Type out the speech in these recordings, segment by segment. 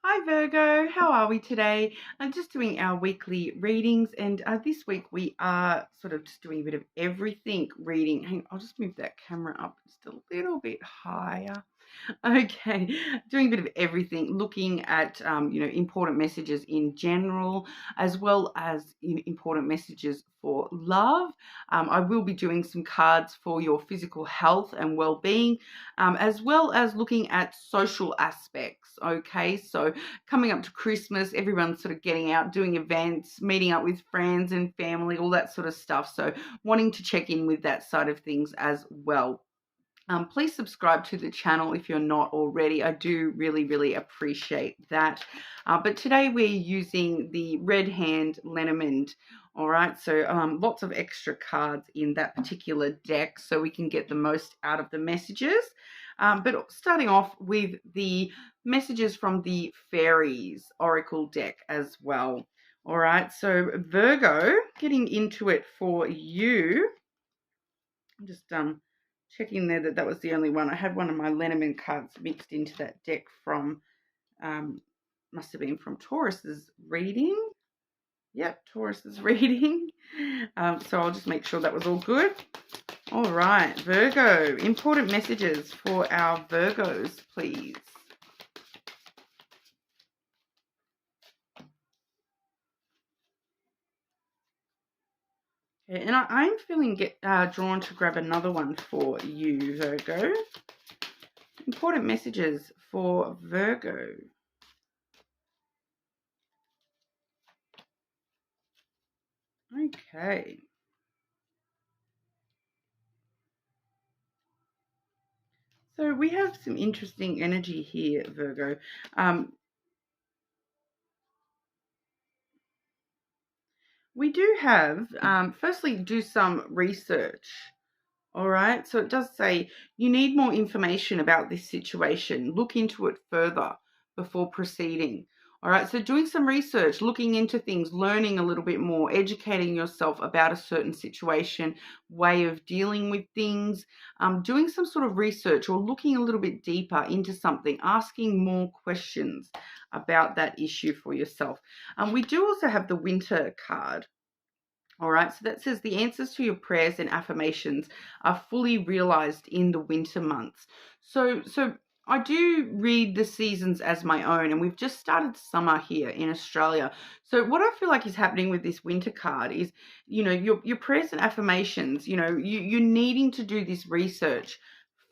Hi Virgo, how are we today? I'm just doing our weekly readings, and this week we are sort of just doing a bit of everything reading. Hang on, I'll just move that camera up just a little bit higher. Okay, doing a bit of everything, looking at important messages in general, as well as important messages for love. I will be doing some cards for your physical health and well-being, as well as looking at social aspects. Okay, so coming up to Christmas, everyone's sort of getting out, doing events, meeting up with friends and family, all that sort of stuff. So wanting to check in with that side of things as well. Please subscribe to the channel if you're not already. I do really appreciate that. But today we're using the red hand lenormand. All right, so lots of extra cards in that particular deck so we can get the most out of the messages. But starting off with the messages from the fairies oracle deck as well. All right, so Virgo, getting into it for you. I'm just checking there that was the only one. I had one of my Lenormand cards mixed into that deck from, must have been from Taurus's reading. Yep, Taurus's reading. So I'll just make sure that was all good. All right, Virgo, important messages for our Virgos, please. Okay, and I'm feeling drawn to grab another one for you, Virgo. Important messages for Virgo. Okay. So we have some interesting energy here, Virgo. We do have, firstly, do some research. All right. So it does say you need more information about this situation. Look into it further before proceeding. All right. So doing some research, looking into things, learning a little bit more, educating yourself about a certain situation, way of dealing with things, doing some sort of research or looking a little bit deeper into something, asking more questions about that issue for yourself. We do also have the winter card. All right, so that says the answers to your prayers and affirmations are fully realized in the winter months. So I do read the seasons as my own, and we've just started summer here in Australia. So what I feel like is happening with this winter card is, your prayers and affirmations, you're needing to do this research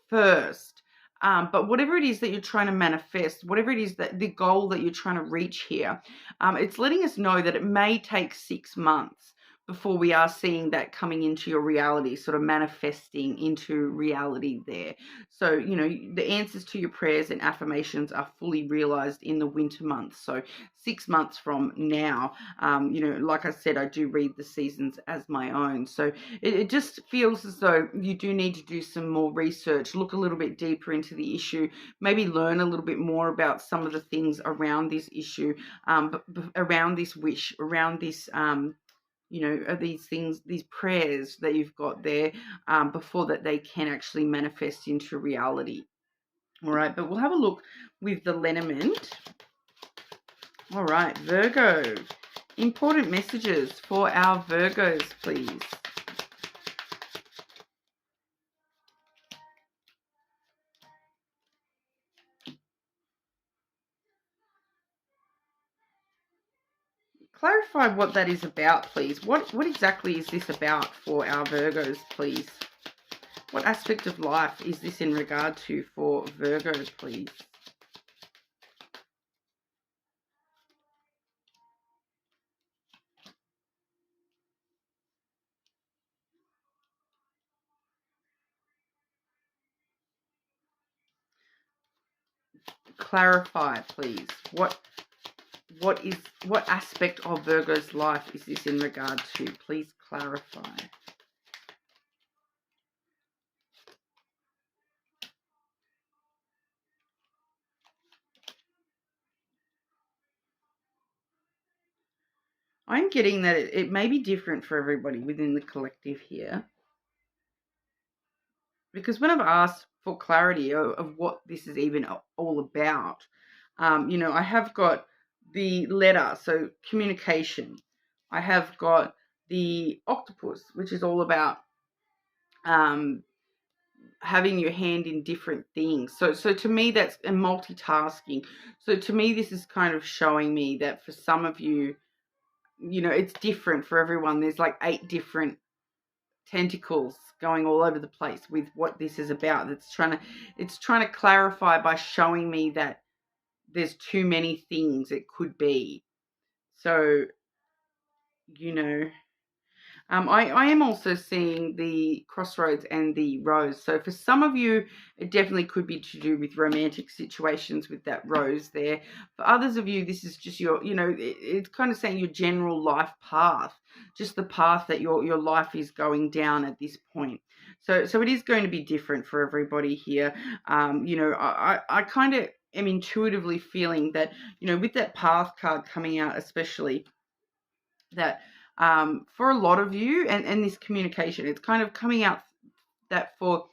first. But whatever it is that you're trying to manifest, whatever it is that the goal that you're trying to reach here, it's letting us know that it may take 6 months before we are seeing that coming into your reality, sort of manifesting into reality there. So, the answers to your prayers and affirmations are fully realized in the winter months. So 6 months from now, like I said, I do read the seasons as my own. So it just feels as though you do need to do some more research, look a little bit deeper into the issue, maybe learn a little bit more about some of the things around this issue, around this wish, around this, these things, these prayers that you've got there, before that they can actually manifest into reality. All right, but we'll have a look with the Lenormand. All right, Virgo, important messages for our Virgos, please. Clarify what that is about, please. What exactly is this about for our Virgos, please? What aspect of life is this in regard to for Virgos, please? Clarify, please. What aspect of Virgo's life is this in regard to? Please clarify. I'm getting that it may be different for everybody within the collective here. Because when I've asked for clarity of what this is even all about, I have got the letter, so communication. I have got the octopus, which is all about um, having your hand in different things. So to me, that's a multitasking. So to me, this is kind of showing me that for some of you, it's different for everyone. There's like 8 different tentacles going all over the place with what this is about. It's trying to clarify by showing me that there's too many things it could be. So, you know, I am also seeing the crossroads and the rose. So for some of you, it definitely could be to do with romantic situations with that rose there. For others of you, this is just your, it's kind of saying your general life path, just the path that your life is going down at this point. So it is going to be different for everybody here. I kind of am intuitively feeling that, with that path card coming out, especially that for a lot of you and this communication, it's kind of coming out that for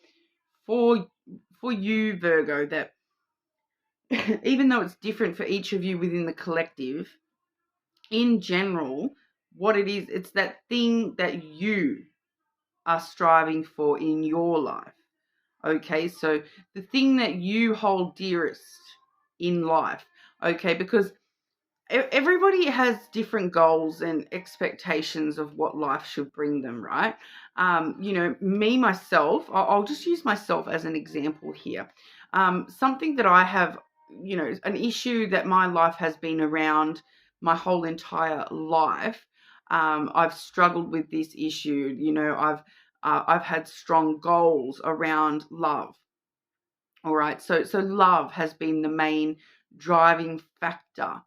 you, Virgo, that even though it's different for each of you within the collective, in general, what it is, it's that thing that you are striving for in your life. Okay, so the thing that you hold dearest in life. Okay, because everybody has different goals and expectations of what life should bring them, right? Me, myself, I'll just use myself as an example here. Something that I have, an issue that my life has been around my whole entire life. I've struggled with this issue. I've had strong goals around love. All right, so love has been the main driving factor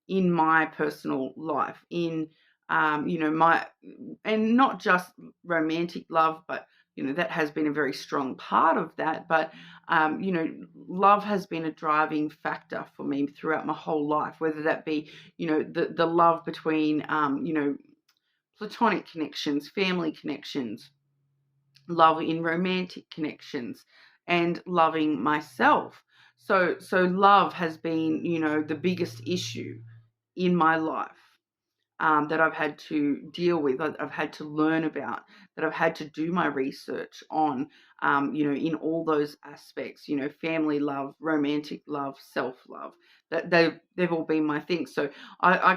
in my personal life, in my, and not just romantic love, but that has been a very strong part of that. But love has been a driving factor for me throughout my whole life, whether that be the love between platonic connections, family connections, love in romantic connections, and loving myself. So love has been, the biggest issue in my life, that I've had to deal with, I've had to learn about, that I've had to do my research on, in all those aspects, family love, romantic love, self-love, that they've all been my things. So I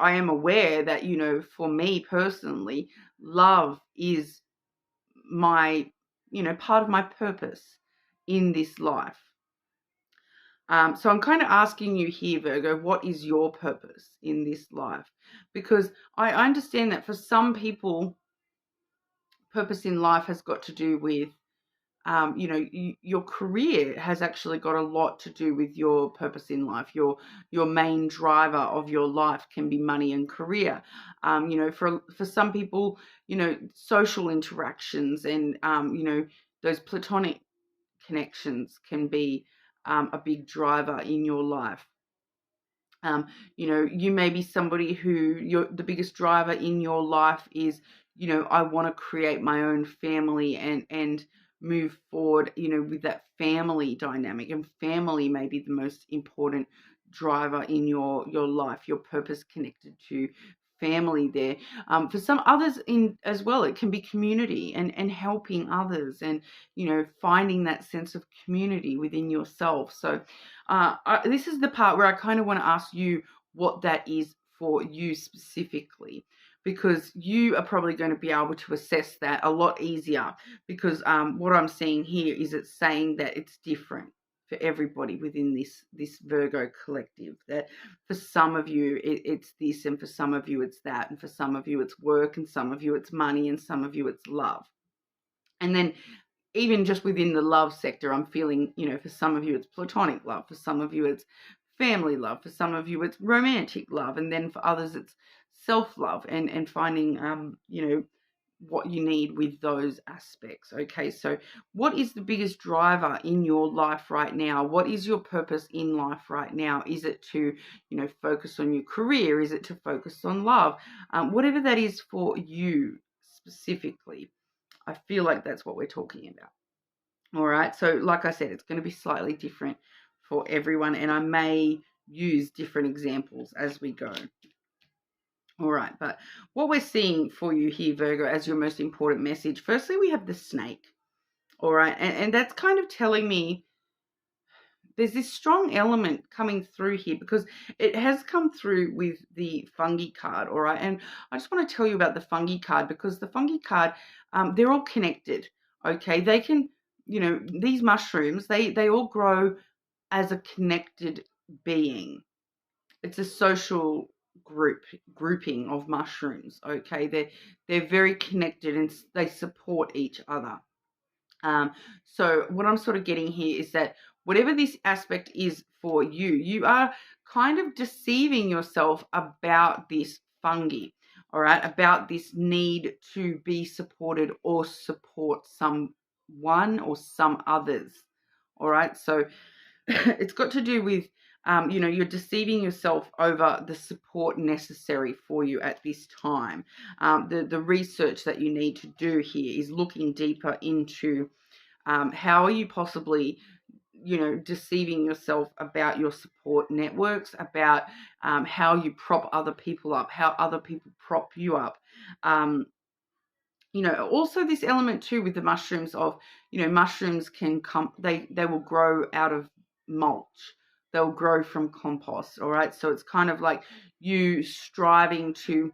am aware that, for me personally, love is my, part of my purpose in this life. So I'm kind of asking you here, Virgo, what is your purpose in this life? Because I understand that for some people, purpose in life has got to do with, your career has actually got a lot to do with your purpose in life. Your main driver of your life can be money and career. For some people, social interactions and, those platonic connections can be a big driver in your life. You may be somebody who the biggest driver in your life is, I want to create my own family and move forward, with that family dynamic. And family may be the most important driver in your life, your purpose connected to family there. For some others in as well, it can be community and helping others and, finding that sense of community within yourself. So this is the part where I kind of want to ask you what that is for you specifically, because you are probably going to be able to assess that a lot easier, because what I'm seeing here is it's saying that it's different for everybody within this Virgo collective, that for some of you it's this, and for some of you it's that, and for some of you it's work, and some of you it's money, and some of you it's love. And then even just within the love sector, I'm feeling, for some of you it's platonic love, for some of you it's family love, for some of you it's romantic love, and then for others it's self-love and finding, what you need with those aspects. Okay, so what is the biggest driver in your life right now? What is your purpose in life right now? Is it to, focus on your career? Is it to focus on love? Whatever that is for you specifically, I feel like that's what we're talking about. All right, so like I said, it's going to be slightly different for everyone, and I may use different examples as we go. All right, but what we're seeing for you here, Virgo, as your most important message, firstly, we have the snake. All right, and that's kind of telling me there's this strong element coming through here because it has come through with the fungi card. All right, and I just want to tell you about the fungi card because the fungi card, they're all connected. Okay, they can, these mushrooms, they all grow as a connected being. It's a social grouping of mushrooms. Okay, they're very connected and they support each other. So what I'm sort of getting here is that whatever this aspect is for you, you are kind of deceiving yourself about this fungi, all right, about this need to be supported or support someone or some others, all right. So it's got to do with, you're deceiving yourself over the support necessary for you at this time. The research that you need to do here is looking deeper into how are you possibly, deceiving yourself about your support networks, about how you prop other people up, how other people prop you up. Also this element too with the mushrooms of, mushrooms can come, they will grow out of mulch. They'll grow from compost. All right. So it's kind of like you striving to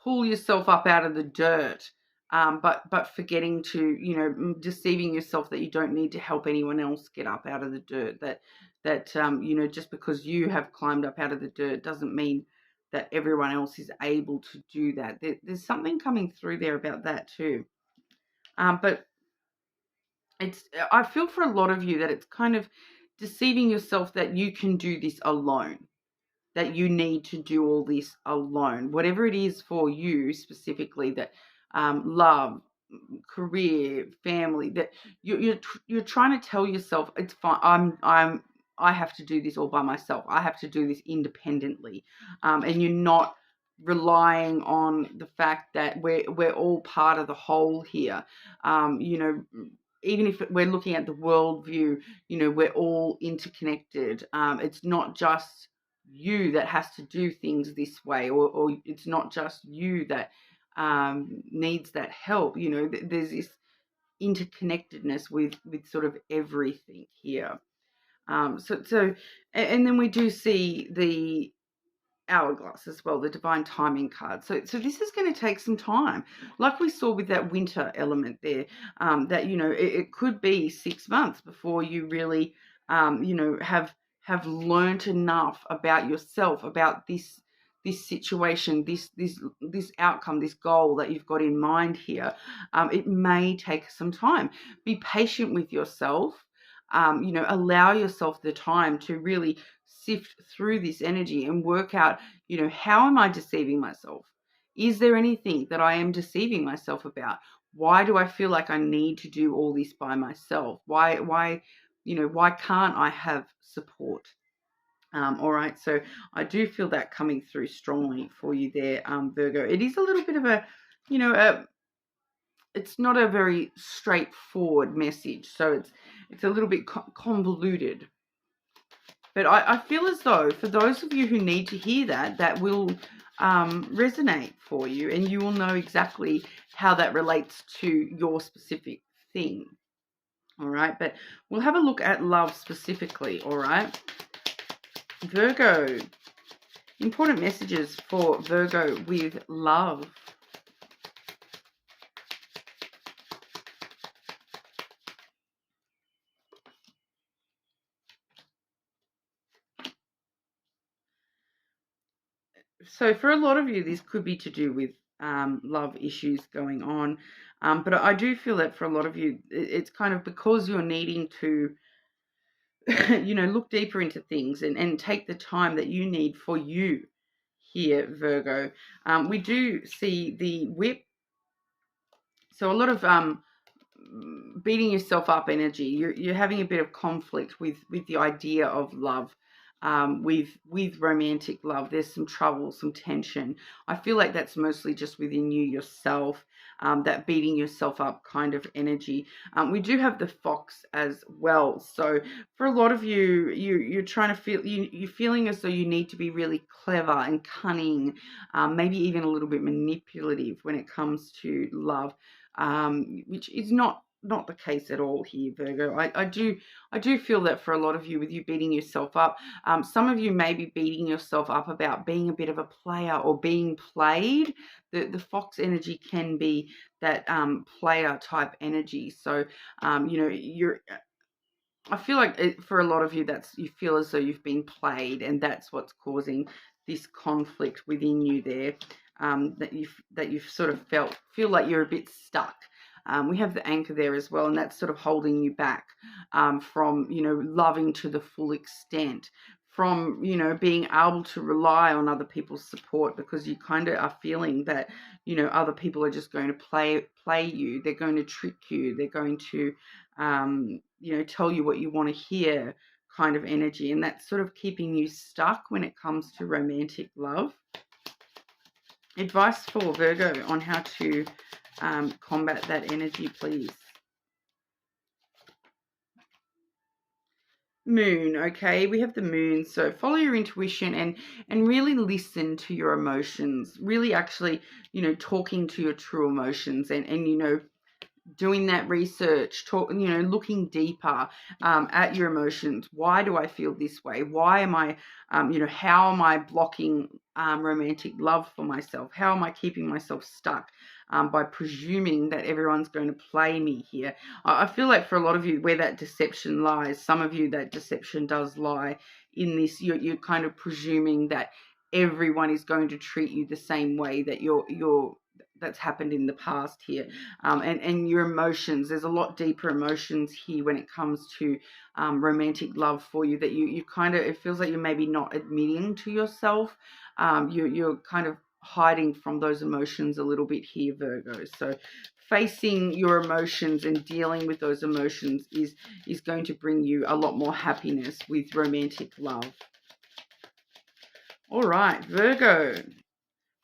pull yourself up out of the dirt, but forgetting to, deceiving yourself that you don't need to help anyone else get up out of the dirt. That just because you have climbed up out of the dirt doesn't mean that everyone else is able to do that. There's something coming through there about that too. But I feel for a lot of you that it's kind of deceiving yourself that you can do this alone, that you need to do all this alone, whatever it is for you specifically, that love, career, family, that you're trying to tell yourself it's fine. I have to do this all by myself. I have to do this independently, and you're not relying on the fact that we're all part of the whole here. Even if we're looking at the world view, we're all interconnected. It's not just you that has to do things this way, or it's not just you that needs that help. There's this interconnectedness with sort of everything here. And then we do see the hourglass as well, the divine timing card. So this is going to take some time, like we saw with that winter element there. That it could be 6 months before you really have learned enough about yourself, about this situation, this outcome, this goal that you've got in mind here. It may take some time. Be patient with yourself. Allow yourself the time to really sift through this energy and work out, how am I deceiving myself? Is there anything that I am deceiving myself about? Why do I feel like I need to do all this by myself? Why can't I have support? All right, so I do feel that coming through strongly for you there, Virgo. It is a little bit of a, it's not a very straightforward message, so it's a little bit convoluted. But I feel as though for those of you who need to hear that will resonate for you, and you will know exactly how that relates to your specific thing. All right, but we'll have a look at love specifically. All right, Virgo, important messages for Virgo with love. So for a lot of you, this could be to do with love issues going on. But I do feel that for a lot of you, it's kind of because you're needing to, look deeper into things and take the time that you need for you here, Virgo. We do see the whip. So a lot of beating yourself up energy. You're having a bit of conflict with the idea of love. with romantic love. There's some trouble, some tension. I feel like that's mostly just within you yourself, that beating yourself up kind of energy. We do have the fox as well. So for a lot of you, you're trying to feel, you're feeling as though you need to be really clever and cunning, maybe even a little bit manipulative when it comes to love, which is not the case at all here, Virgo. I do feel that for a lot of you, with you beating yourself up, some of you may be beating yourself up about being a bit of a player or being played. The fox energy can be that player type energy. So I feel like for a lot of you, you feel as though you've been played, and that's what's causing this conflict within you there. That you've sort of feel like you're a bit stuck. We have the anchor there as well, and that's sort of holding you back from loving to the full extent, from being able to rely on other people's support, because you kind of are feeling that other people are just going to play you. They're going to trick you. They're going to tell you what you want to hear, kind of energy, and that's sort of keeping you stuck when it comes to romantic love. Advice for Virgo on how to combat that energy, please. Moon. Okay, we have the moon. So follow your intuition and really listen to your emotions. Really actually talking to your true emotions, and doing that research, looking deeper at your emotions. Why do I feel this way? Why am I, how am I blocking romantic love for myself? How am I keeping myself stuck by presuming that everyone's going to play me here? I feel like for a lot of you, where that deception lies, some of you, that deception does lie in this. You're kind of presuming that everyone is going to treat you the same way that that's happened in the past here, and your emotions. There's a lot deeper emotions here when it comes to romantic love for you, that you kind of, it feels like you're maybe not admitting to yourself. You're kind of hiding from those emotions a little bit here, Virgo. So facing your emotions and dealing with those emotions is going to bring you a lot more happiness with romantic love. All right, Virgo.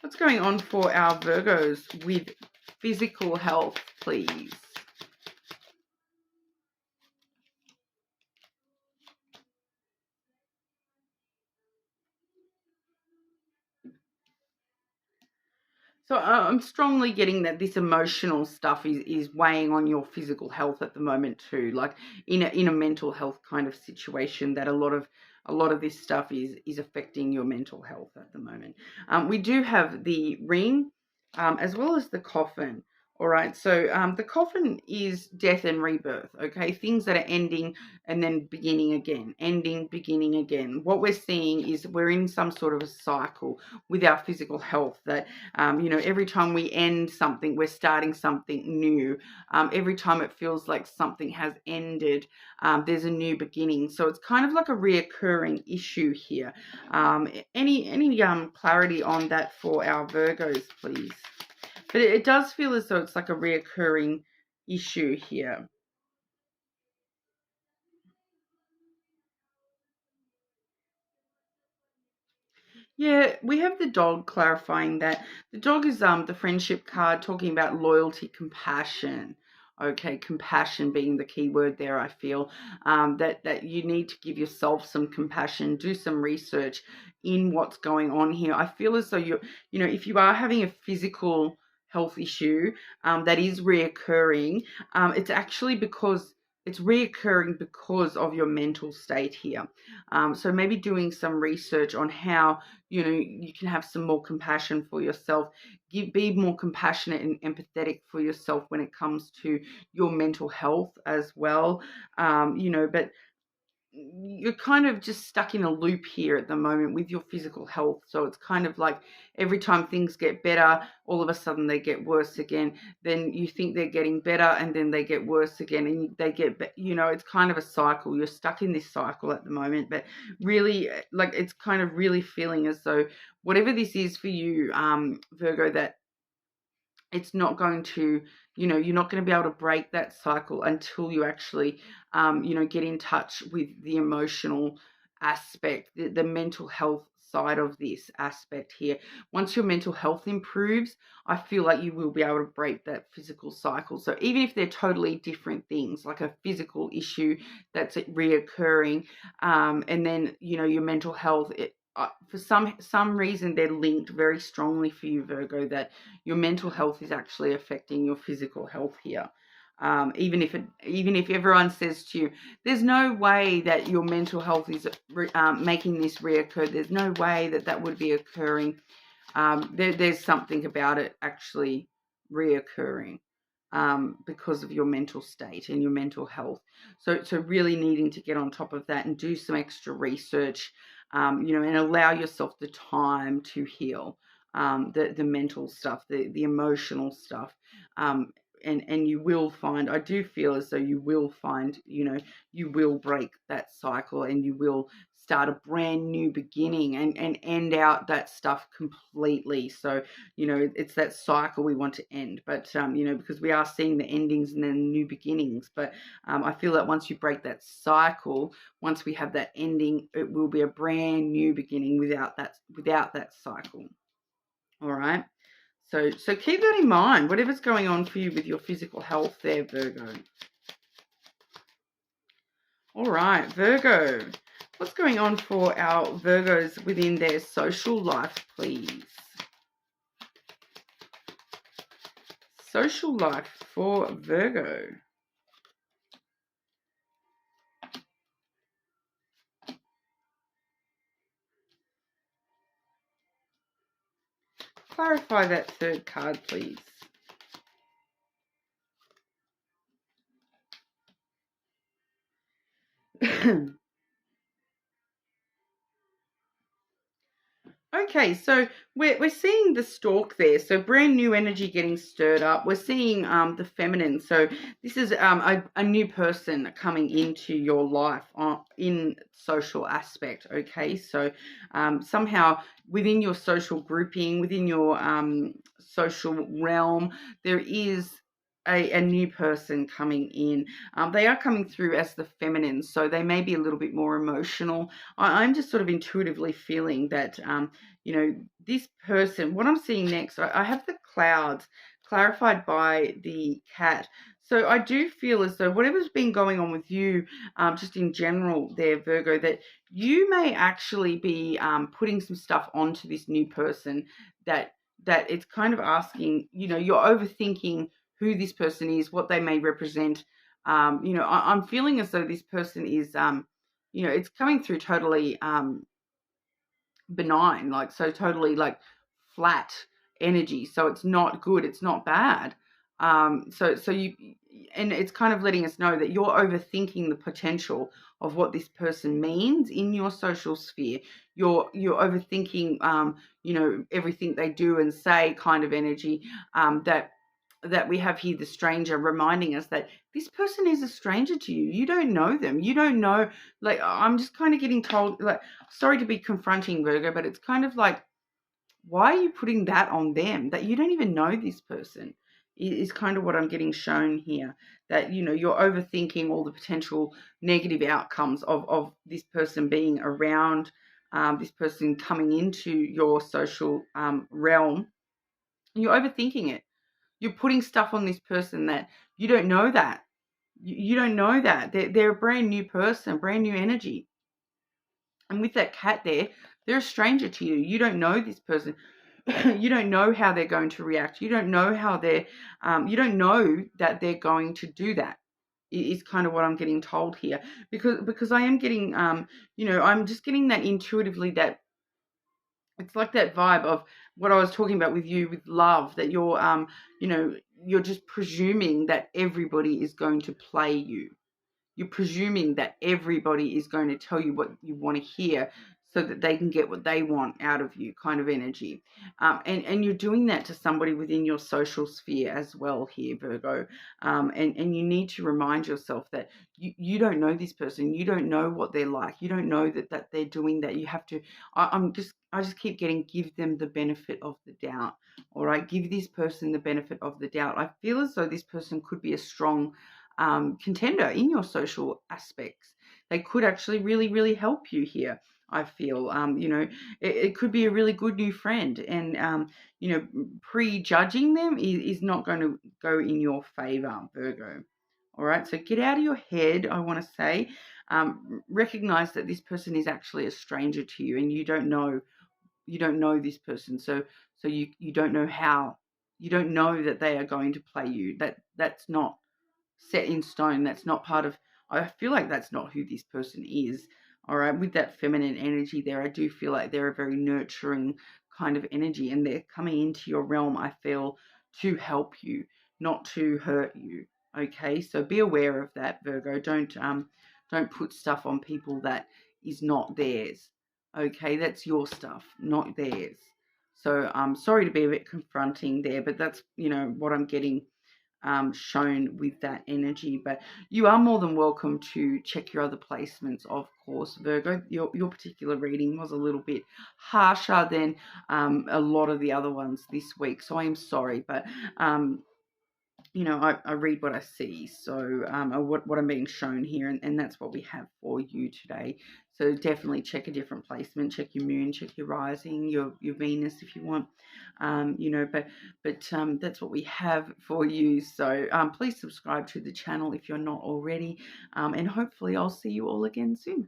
What's going on for our Virgos with physical health, please? So I'm strongly getting that this emotional stuff is weighing on your physical health at the moment too, like in a mental health kind of situation, that a lot of this stuff is affecting your mental health at the moment. We do have the ring, as well as the coffin. All right, so the coffin is death and rebirth, okay? Things that are ending and then beginning again, ending, beginning again. What we're seeing is we're in some sort of a cycle with our physical health, that every time we end something, we're starting something new. Every time it feels like something has ended, there's a new beginning. So it's kind of like a reoccurring issue here. Any clarity on that for our Virgos, please? But it does feel as though it's like a reoccurring issue here. Yeah, we have the dog clarifying that. The dog is the friendship card, talking about loyalty, compassion. Okay, compassion being the key word there, I feel. That you need to give yourself some compassion, do some research in what's going on here. I feel as though if you are having a physical health issue that is reoccurring, it's actually because it's reoccurring because of your mental state here. So maybe doing some research on how you can have some more compassion for yourself. Be more compassionate and empathetic for yourself when it comes to your mental health as well. But you're kind of just stuck in a loop here at the moment with your physical health. So it's kind of like every time things get better, all of a sudden they get worse again. Then you think they're getting better, and then they get worse again, and they get, it's kind of a cycle. You're stuck in this cycle at the moment, but really, like, it's kind of really feeling as though whatever this is for you, Virgo, that it's not going to, you're not going to be able to break that cycle until you actually, get in touch with the emotional aspect, the mental health side of this aspect here. Once your mental health improves, I feel like you will be able to break that physical cycle. So even if they're totally different things, like a physical issue that's reoccurring, and then your mental health, for some reason they're linked very strongly for you, Virgo, that your mental health is actually affecting your physical health here. Even if everyone says to you, there's no way that your mental health is making this reoccur. There's no way that would be occurring. There's something about it actually reoccurring because of your mental state and your mental health. So really needing to get on top of that and do some extra research, and allow yourself the time to heal the mental stuff, the emotional stuff. And you will find, I do feel as though you will find, you will break that cycle and you will start a brand new beginning and end out that stuff completely. So, it's that cycle we want to end. But, because we are seeing the endings and then new beginnings. But I feel that once you break that cycle, once we have that ending, it will be a brand new beginning without that cycle. All right. So keep that in mind, whatever's going on for you with your physical health there, Virgo. All right, Virgo. What's going on for our Virgos within their social life, please? Social life for Virgo. Clarify that third card, please. Okay, so we're seeing the stork there. So brand new energy getting stirred up. We're seeing the feminine. So this is a new person coming into your life in social aspect. Okay, so somehow within your social grouping, within your social realm, there is a new person coming in. They are coming through as the feminine, so they may be a little bit more emotional. I'm just sort of intuitively feeling that, this person, what I'm seeing next, I have the clouds clarified by the cat. So I do feel as though whatever's been going on with you, just in general there, Virgo, that you may actually be putting some stuff onto this new person that it's kind of asking, you're overthinking who this person is, what they may represent. I'm feeling as though this person is, it's coming through totally benign, like, so totally like flat energy. So it's not good, it's not bad. So you, and it's kind of letting us know that you're overthinking the potential of what this person means in your social sphere. You're overthinking, everything they do and say, kind of energy, that we have here, the stranger, reminding us that this person is a stranger to you. You don't know them. You don't know, like, I'm just kind of getting told, like, sorry to be confronting, Virgo, but it's kind of like, why are you putting that on them? That you don't even know this person is kind of what I'm getting shown here. That, you're overthinking all the potential negative outcomes of this person being around, this person coming into your social realm. You're overthinking it. You're putting stuff on this person that you don't know that. You don't know that. They're a brand new person, brand new energy. And with that cat there, they're a stranger to you. You don't know this person. You don't know how they're going to react. You don't know how you don't know that they're going to do that. Is kind of what I'm getting told here. Because I am getting, I'm just getting that intuitively, that it's like that vibe of what I was talking about with you, with love, that you're, you're just presuming that everybody is going to play you. You're presuming that everybody is going to tell you what you want to hear so that they can get what they want out of you, kind of energy. And you're doing that to somebody within your social sphere as well here, Virgo. And you need to remind yourself that you don't know this person. You don't know what they're like. You don't know that they're doing that. You have to, I just keep getting, give them the benefit of the doubt. All right, give this person the benefit of the doubt. I feel as though this person could be a strong contender in your social aspects. they could actually really, really help you here. I feel, you know, it could be a really good new friend, and you know, prejudging them is not going to go in your favor, Virgo. All right, so get out of your head. I want to say, recognize that this person is actually a stranger to you, and you don't know this person, so you don't know how, you don't know that they are going to play you. That's not set in stone. That's not part of, I feel like that's not who this person is. All right, with that feminine energy there, I do feel like they're a very nurturing kind of energy, and they're coming into your realm, I feel, to help you, not to hurt you. Okay, so be aware of that, Virgo. Don't put stuff on people that is not theirs. Okay, that's your stuff, not theirs. So I'm sorry to be a bit confronting there, but that's, you know, what I'm getting shown with that energy. But you are more than welcome to check your other placements, of course, Virgo. Your particular reading was a little bit harsher than a lot of the other ones this week, so I am sorry, but you know, I read what I see, so what I'm being shown here, and that's what we have for you today. So definitely check a different placement, check your moon, check your rising, your Venus if you want, you know, but that's what we have for you. So please subscribe to the channel if you're not already, and hopefully I'll see you all again soon.